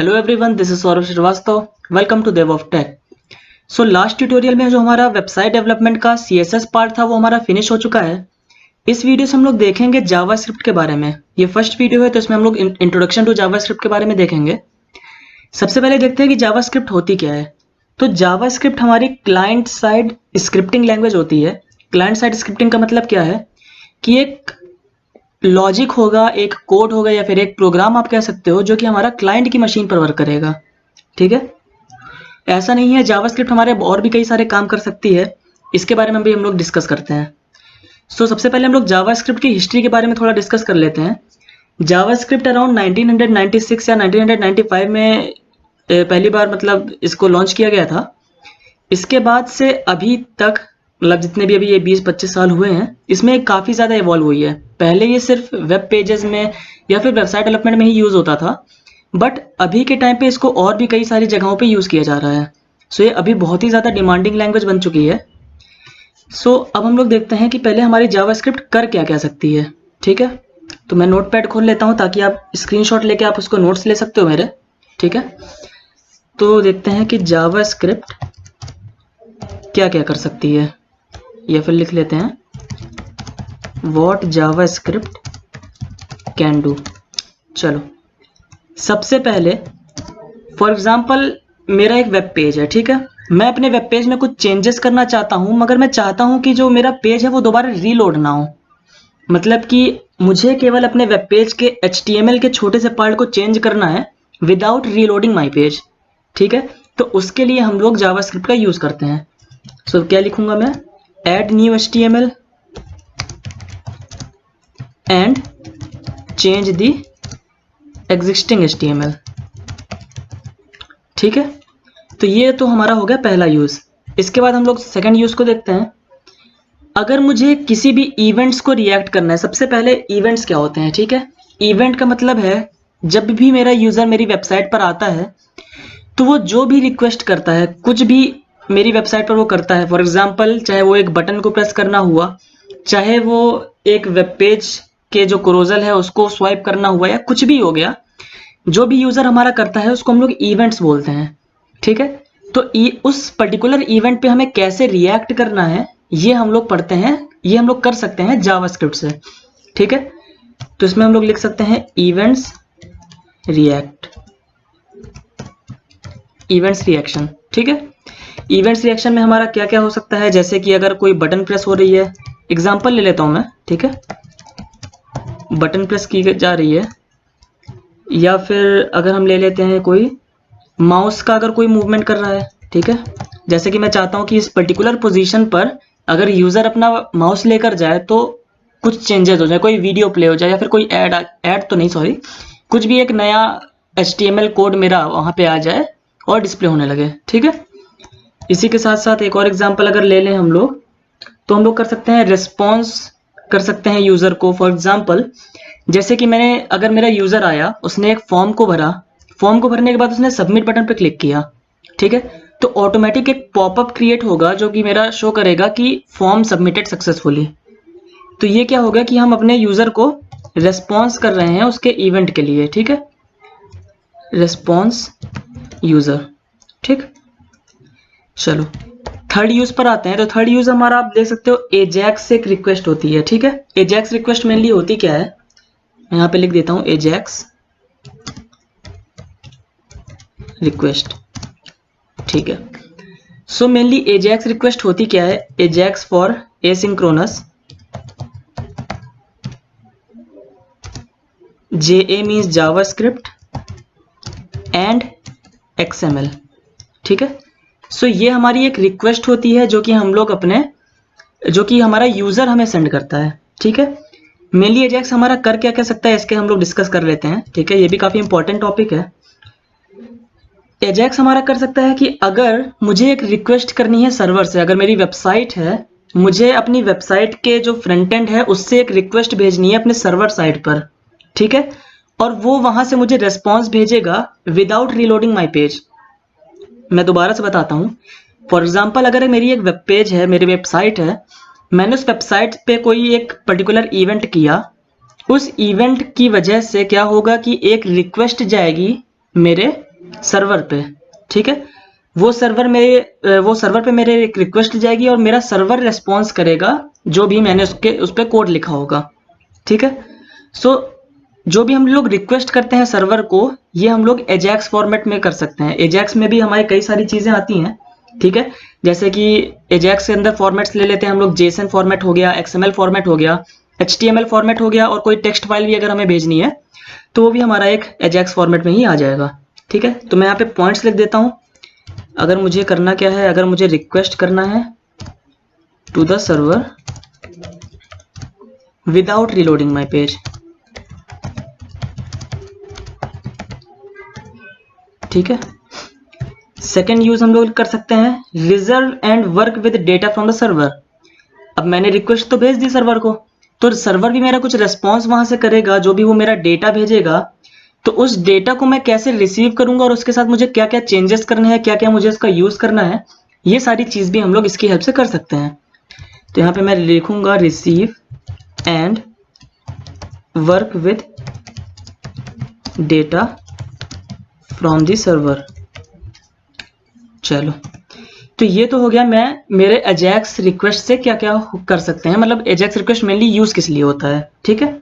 Hello everyone, this is Saurabh Shrivastava. Welcome to DevOps Tech। So last tutorial में जो हमारा website development का CSS part था वो हमारा फिनिश हो चुका है। इस वीडियो से हम लोग देखेंगे जावास्क्रिप्ट के बारे में। ये फर्स्ट वीडियो है तो इसमें हम लोग इंट्रोडक्शन टू जावास्क्रिप्ट के बारे में देखेंगे। सबसे पहले देखते हैं कि जावास्क्रिप्ट होती क्या है। तो जावास्क्रिप्ट हमारी क्लाइंट साइड स्क्रिप्टिंग लैंग्वेज होती है। क्लाइंट साइड स्क्रिप्टिंग का मतलब क्या है कि एक लॉजिक होगा, एक कोड होगा या फिर एक प्रोग्राम आप कह सकते हो जो कि हमारा क्लाइंट की मशीन पर वर्क करेगा। ठीक है, ऐसा नहीं है, जावास्क्रिप्ट हमारे और भी कई सारे काम कर सकती है। इसके बारे में भी हम लोग डिस्कस करते हैं। सबसे पहले हम लोग जावास्क्रिप्ट की हिस्ट्री के बारे में थोड़ा डिस्कस कर लेते हैं। जावास्क्रिप्ट अराउंड 1996 या 1995 में पहली बार मतलब इसको लॉन्च किया गया था। इसके बाद से अभी तक मतलब जितने भी अभी ये 20-25 साल हुए हैं, इसमें काफ़ी ज़्यादा इवॉल्व हुई है। पहले ये सिर्फ वेब पेजेस में या फिर वेबसाइट डेवलपमेंट में ही यूज़ होता था, बट अभी के टाइम पे इसको और भी कई सारी जगहों पे यूज़ किया जा रहा है। ये अभी बहुत ही ज़्यादा डिमांडिंग लैंग्वेज बन चुकी है। अब हम लोग देखते हैं कि पहले हमारी जावास्क्रिप्ट कर क्या क्या सकती है। ठीक है, तो मैं नोटपैड खोल लेता हूँ ताकि आप स्क्रीनशॉट लेके आप उसको नोट्स ले सकते हो मेरे। ठीक है, तो देखते हैं कि जावास्क्रिप्ट क्या क्या कर सकती है, या फिर लिख लेते हैं व्हाट जावास्क्रिप्ट कैन डू। चलो, सबसे पहले फॉर एग्जांपल मेरा एक वेब पेज है। ठीक है, मैं अपने वेब पेज में कुछ चेंजेस करना चाहता हूं, मगर मैं चाहता हूं कि जो मेरा पेज है वो दोबारा रीलोड ना हो। मतलब कि मुझे केवल अपने वेब पेज के HTML के छोटे से पार्ट को चेंज करना है विदाउट रीलोडिंग माई पेज। ठीक है, तो उसके लिए हम लोग जावास्क्रिप्ट का यूज करते हैं। क्या लिखूंगा मैं, add new HTML and change the existing HTML। ठीक है, तो ये तो हमारा हो गया पहला यूज। इसके बाद हम लोग सेकंड यूज को देखते हैं। अगर मुझे किसी भी इवेंट्स को रिएक्ट करना है, सबसे पहले इवेंट्स क्या होते हैं। ठीक है, इवेंट का मतलब है जब भी मेरा यूजर मेरी वेबसाइट पर आता है तो वो जो भी रिक्वेस्ट करता है, कुछ भी मेरी वेबसाइट पर वो करता है। फॉर एग्जांपल, चाहे वो एक बटन को प्रेस करना हुआ, चाहे वो एक वेब पेज के जो क्रोजल है उसको स्वाइप करना हुआ, या कुछ भी हो गया, जो भी यूजर हमारा करता है उसको हम लोग इवेंट्स बोलते हैं। ठीक है, तो उस पर्टिकुलर इवेंट पे हमें कैसे रिएक्ट करना है ये हम लोग पढ़ते हैं, ये हम लोग कर सकते हैं जावास्क्रिप्ट से। ठीक है, तो इसमें हम लोग लिख सकते हैं इवेंट्स रिएक्ट, इवेंट्स रिएक्शन। ठीक है, इवेंट्स रिएक्शन में हमारा क्या क्या हो सकता है, जैसे कि अगर कोई बटन प्रेस हो रही है, एग्जांपल ले लेता हूं मैं। ठीक है, बटन प्रेस की जा रही है, या फिर अगर हम ले लेते हैं कोई माउस का अगर कोई मूवमेंट कर रहा है। ठीक है, जैसे कि मैं चाहता हूं कि इस पर्टिकुलर पोजीशन पर अगर यूजर अपना माउस लेकर जाए तो कुछ चेंजेस हो जाए, कोई वीडियो प्ले हो जाए, या फिर कोई ऐड तो नहीं, सॉरी, कुछ भी एक नया HTML कोड मेरा वहां पे आ जाए और डिस्प्ले होने लगे। ठीक है, इसी के साथ साथ एक और एग्जांपल अगर ले लें हम लोग, तो हम लोग कर सकते हैं रिस्पॉन्स कर सकते हैं यूजर को। फॉर एग्जांपल, जैसे कि अगर मेरा यूजर आया, उसने एक फॉर्म को भरा, फॉर्म को भरने के बाद उसने सबमिट बटन पर क्लिक किया। ठीक है, तो ऑटोमेटिक एक पॉपअप क्रिएट होगा जो कि मेरा शो करेगा कि फॉर्म सबमिटेड सक्सेसफुली। तो ये क्या होगा कि हम अपने यूजर को रेस्पॉन्स कर रहे हैं उसके इवेंट के लिए। ठीक है, रेस्पॉन्स यूजर। ठीक, चलो थर्ड यूज पर आते हैं। तो थर्ड यूज हमारा आप देख सकते हो एजैक्स से एक रिक्वेस्ट होती है। ठीक है, एजैक्स रिक्वेस्ट मेनली होती क्या है, मैं यहाँ पे लिख देता हूँ एजैक्स रिक्वेस्ट। ठीक है, मेनली एजैक्स रिक्वेस्ट होती क्या है, Ajax for asynchronous, JA means JavaScript and XML। ठीक है, ये हमारी एक रिक्वेस्ट होती है जो कि हम लोग जो कि हमारा यूजर हमें सेंड करता है। ठीक है, मेनली एजैक्स हमारा कर क्या कह सकता है इसके हम लोग डिस्कस कर लेते हैं। ठीक है, ये भी काफी इंपॉर्टेंट टॉपिक है। एजैक्स हमारा कर सकता है कि अगर मुझे एक रिक्वेस्ट करनी है सर्वर से, अगर मेरी वेबसाइट है, मुझे अपनी वेबसाइट के जो फ्रंट एंड है उससे एक रिक्वेस्ट भेजनी है अपने सर्वर साइड पर। ठीक है, और वो वहां से मुझे रेस्पॉन्स भेजेगा विदाउट रीलोडिंग माई पेज। मैं दोबारा से बताता हूँ। फॉर एग्जाम्पल, अगर मेरी एक वेब पेज है, मेरी वेबसाइट है, मैंने उस वेबसाइट पे कोई एक पर्टिकुलर इवेंट किया, उस इवेंट की वजह से क्या होगा कि एक रिक्वेस्ट जाएगी मेरे सर्वर पे, ठीक है। वो सर्वर पे मेरे एक रिक्वेस्ट जाएगी और मेरा सर्वर रेस्पॉन्स करेगा जो भी मैंने उस पर कोड लिखा होगा, ठीक है। सो जो भी हम लोग रिक्वेस्ट करते हैं सर्वर को, ये हम लोग एजैक्स फॉर्मेट में कर सकते हैं। एजैक्स में भी हमारी कई सारी चीज़ें आती हैं, ठीक है। जैसे कि एजैक्स के अंदर फॉर्मेट्स ले लेते हैं हम लोग, जेसन फॉर्मेट हो गया, XML फॉर्मेट हो गया, HTML फॉर्मेट हो गया, और कोई टेक्स्ट फाइल भी अगर हमें भेजनी है तो वो भी हमारा एक एजैक्स फॉर्मेट में ही आ जाएगा, ठीक है। तो मैं यहाँ पे पॉइंट्स लिख देता हूँ। अगर मुझे करना क्या है, अगर मुझे रिक्वेस्ट करना है to the server without reloading my page, ठीक है। सेकेंड यूज हम लोग कर सकते हैं receive and work with data from the server. अब मैंने रिक्वेस्ट तो भेज दी सर्वर को, तो सर्वर भी मेरा कुछ रेस्पॉन्स वहां से करेगा, जो भी वो मेरा डेटा भेजेगा, तो उस डेटा को मैं कैसे रिसीव करूंगा और उसके साथ मुझे क्या क्या चेंजेस करने हैं, क्या क्या मुझे इसका यूज करना है, ये सारी चीज भी हम लोग इसकी हेल्प से कर सकते हैं। तो यहाँ पे मैं लिखूंगा receive and work with data from the server. चलो, तो ये तो हो गया मैं मेरे अजैक्स रिक्वेस्ट से क्या क्या कर सकते हैं, मतलब अजैक्स रिक्वेस्ट मेनली यूज किस लिए होता है, ठीक है।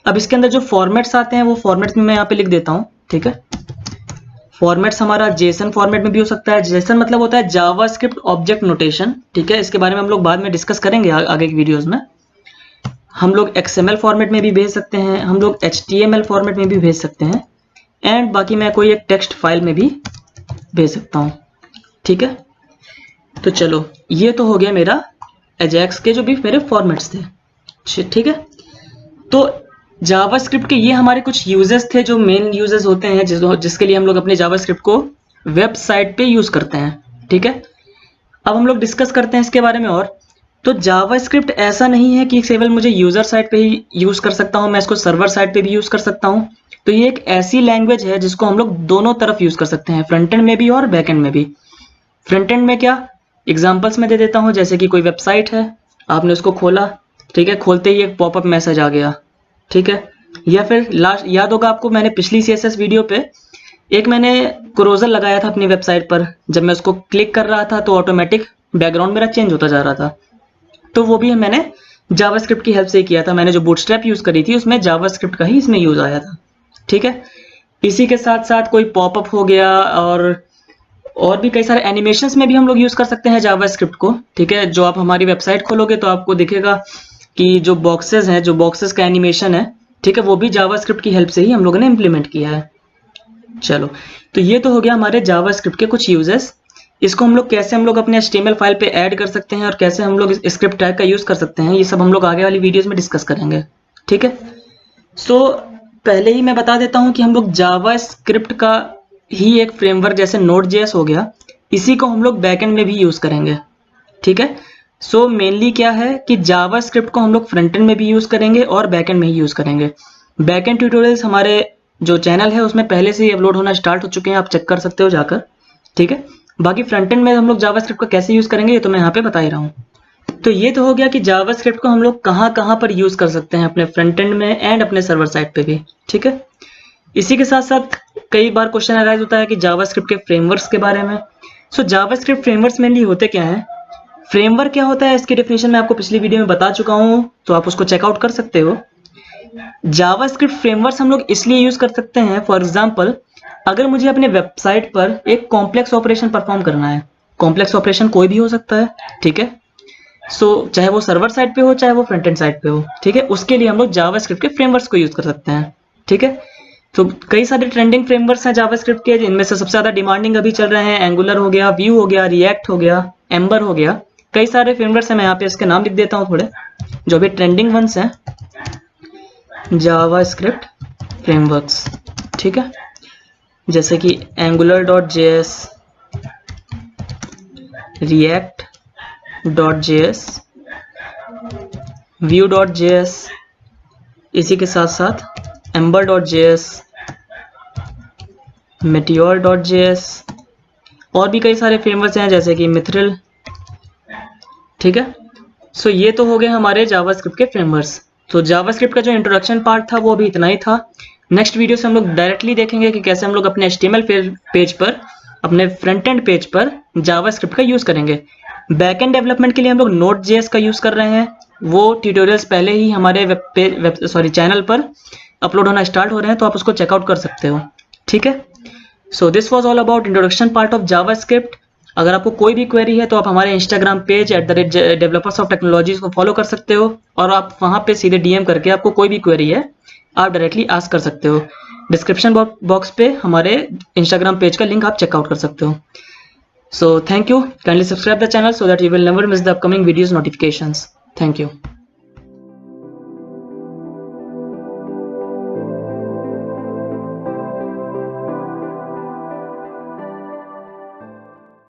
अब इसके अंदर जो फॉर्मेट्स आते हैं वो फॉर्मेट्स में मैं यहाँ पे लिख देता हूँ, ठीक है। फॉर्मेट्स हमारा जेसन फॉर्मेट में भी हो सकता है। जेसन मतलब होता है जावास्क्रिप्ट ऑब्जेक्ट नोटेशन, ठीक है। इसके बारे में हम लोग बाद में डिस्कस करेंगे आगे की वीडियोस में। हम लोग XML फॉर्मेट में भी भेज सकते हैं, हम लोग HTML फॉर्मेट में भी भेज सकते हैं, एंड बाकी मैं कोई एक टेक्स्ट फाइल में भी भेज सकता हूँ, ठीक है। तो चलो, ये तो हो गया मेरा अजैक्स के जो भी मेरे फॉर्मेट्स थे, ठीक है। तो जावास्क्रिप्ट के ये हमारे कुछ यूजेस थे, जो मेन यूजेस होते हैं जिसके लिए हम लोग अपने जावास्क्रिप्ट को वेबसाइट पे यूज करते हैं, ठीक है। अब हम लोग डिस्कस करते हैं इसके बारे में और। तो जावास्क्रिप्ट ऐसा नहीं है कि केवल मुझे यूजर साइड पे ही यूज कर सकता हूँ, मैं इसको सर्वर साइड पे भी यूज कर सकता हूँ। तो ये एक ऐसी लैंग्वेज है जिसको हम लोग दोनों तरफ यूज कर सकते हैं, फ्रंट एंड में भी और बैक एंड में भी। फ्रंट एंड में क्या, एग्जांपल्स में दे देता हूँ। जैसे कि कोई वेबसाइट है, आपने उसको खोला, ठीक है, खोलते ही एक पॉपअप मैसेज आ गया, ठीक है। या फिर लास्ट याद होगा आपको, मैंने पिछली CSS वीडियो पे एक मैंने क्रोजर लगाया था अपनी वेबसाइट पर, जब मैं उसको क्लिक कर रहा था तो ऑटोमेटिक बैकग्राउंड मेरा चेंज होता जा रहा था। तो वो भी मैंने जावास्क्रिप्ट की हेल्प से किया था। मैंने जो बूटस्ट्रैप यूज करी थी उसमें जावास्क्रिप्ट का ही इसमें यूज आया था, ठीक है। इसी के साथ साथ कोई पॉपअप हो गया, और भी कई सारे एनिमेशंस में भी हम लोग यूज कर सकते हैं जावास्क्रिप्ट को, ठीक है। जो आप हमारी वेबसाइट खोलोगे तो आपको दिखेगा कि जो बॉक्सेस हैं, जो बॉक्सेस का एनिमेशन है, ठीक है, वो भी जावास्क्रिप्ट की हेल्प से ही हम लोगों ने इम्प्लीमेंट किया है। चलो, तो ये तो हो गया हमारे जावास्क्रिप्ट के कुछ यूजेस। इसको हम लोग कैसे हम लोग अपने HTML फाइल पे ऐड कर सकते हैं और कैसे हम लोग स्क्रिप्ट टैग का यूज कर सकते हैं, ये सब हम लोग आगे वाली वीडियोस में डिस्कस करेंगे, ठीक है। सो पहले ही मैं बता देता हूँ कि हम लोग जावास्क्रिप्ट का ही एक फ्रेमवर्क जैसे Node.js हो गया, इसी को हम लोग बैकएंड में भी यूज करेंगे, ठीक है। सो मेनली क्या है कि जावास्क्रिप्ट को हम लोग फ्रंट एंड में भी यूज करेंगे और बैकएंड में ही यूज करेंगे। बैकएंड ट्यूटोरियल्स हमारे जो चैनल है उसमें पहले से ही अपलोड होना स्टार्ट हो चुके हैं, आप चेक कर सकते हो जाकर, ठीक है। बाकी फ्रंट एंड में हम लोग जावास्क्रिप्ट को कैसे यूज करेंगे ये तो मैं यहाँ पे बता ही रहा हूँ। तो ये तो हो गया कि जावास्क्रिप्ट को हम लोग कहाँ कहाँ पर यूज कर सकते हैं, अपने फ्रंट एंड में एंड अपने सर्वर साइड पे भी, ठीक है। इसी के साथ साथ कई बार क्वेश्चन अराइज होता है कि जावास्क्रिप्ट के फ्रेमवर्क्स के बारे में। सो जावास्क्रिप्ट फ्रेमवर्क्स मेनली होते क्या है, फ्रेमवर्क क्या होता है इसकी डेफिनेशन मैं आपको पिछली वीडियो में बता चुका हूँ, तो आप उसको चेकआउट कर सकते हो। जावास्क्रिप्ट फ्रेमवर्क्स हम लोग इसलिए यूज कर सकते हैं, फॉर एग्जांपल अगर मुझे अपने वेबसाइट पर एक कॉम्प्लेक्स ऑपरेशन परफॉर्म करना है, कॉम्प्लेक्स ऑपरेशन कोई भी हो सकता है, ठीक है। सो चाहे वो सर्वर साइड पे हो चाहे वो फ्रंट एंड साइड पे हो, ठीक है, उसके लिए हम लोग जावास्क्रिप्ट के फ्रेमवर्क्स को यूज कर सकते हैं, ठीक है। तो कई सारे ट्रेंडिंग फ्रेमवर्क्स हैं जावास्क्रिप्ट के, जिनमें से सबसे ज्यादा डिमांडिंग अभी चल रहे हैं एंगुलर हो गया, व्यू हो गया, रिएक्ट हो गया, एम्बर हो गया। कई सारे फ्रेमवर्क्स हैं, मैं यहाँ पे इसके नाम लिख देता हूँ थोड़े जो भी ट्रेंडिंग वंस हैं, जावास्क्रिप्ट फ्रेमवर्क्स, ठीक है। जैसे कि angular.js, react.js, vue.js, इसी के साथ साथ ember.js, meteor.js, और भी कई सारे फ्रेमवर्क्स हैं जैसे कि मिथ्रिल, ठीक है। सो ये तो हो गए हमारे जावास्क्रिप्ट के फ्रेमवर्क्स। तो जावास्क्रिप्ट का जो इंट्रोडक्शन पार्ट था वो भी इतना ही था। नेक्स्ट वीडियो से हम लोग डायरेक्टली देखेंगे कि कैसे हम लोग अपने HTML पेज पर, अपने फ्रंट एंड पेज पर जावास्क्रिप्ट का यूज़ करेंगे। बैक एंड डेवलपमेंट के लिए हम लोग Node.js का यूज़ कर रहे हैं। वो ट्यूटोरियल्स पहले ही हमारे चैनल पर अपलोड होना स्टार्ट हो रहे हैं, तो आप उसको चेकआउट कर सकते हो। ठीक है, so this was all about introduction part of JavaScript. अगर आपको कोई भी क्वेरी है तो आप हमारे Instagram page @developers of technologies को फॉलो कर सकते हो, और आप वहाँ पे सीधे DM करके आपको कोई भी क्वेरी है आप डायरेक्टली आस्क कर सकते हो। डिस्क्रिप्शन बॉक्स पे हमारे इंस्टाग्राम पेज का लिंक आप चेकआउट कर सकते हो। So thank you, kindly subscribe the channel so that you will never miss the upcoming videos notifications. Thank you.